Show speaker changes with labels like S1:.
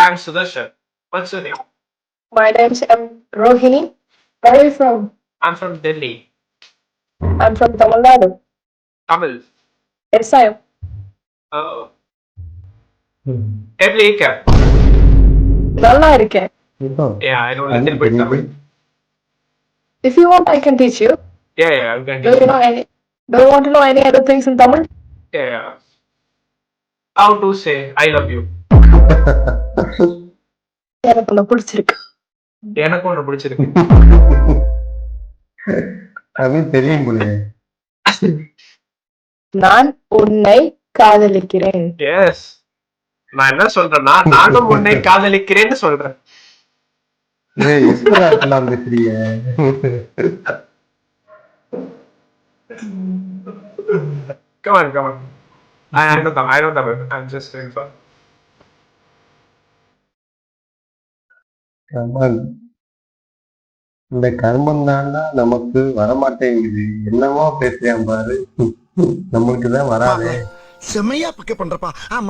S1: I'm Sudarshan. What's your name?
S2: My name's Rohini. Where are you from?
S1: I'm from Delhi.
S2: I'm from Tamil Nadu.
S1: Tamil.
S2: Yes, I am.
S1: Oh. எப்படி இருக்க?
S2: நல்லா இருக்கேன்.
S1: Yeah, I know a little bit Tamil.
S2: If you want, I can teach you.
S1: Yeah, I'm going
S2: Do you know any? Do you want to know any other things in Tamil?
S1: Yeah. How to say I love you?
S2: எனக்கு உன்னை பிடிச்சிருக்கு.
S1: எனக்கு ஒன்று பிடிச்சிருக்கு.
S3: அது தெரியும் போலே.
S2: நான் உன்னை காதலிக்கிறேன்.
S1: Yes. நான் என்ன சொல்றேன்னா நானும் உன்னை காதலிக்கிறேன்னு சொல்றேன்.
S3: ஏய் எப்படா எல்லாம் பேசுறீங்க?
S1: Come on. I know Tamil. I'm just saying fun.
S3: Kamal. இந்த கர்மம் தான்டா நமக்கு வரமாட்டேங்குது. என்னமோ பேசுறேன் பாரு. நம்மளுக்கு தான் வராதே.
S4: செம்மையா பிக்கப் பண்றப்பா.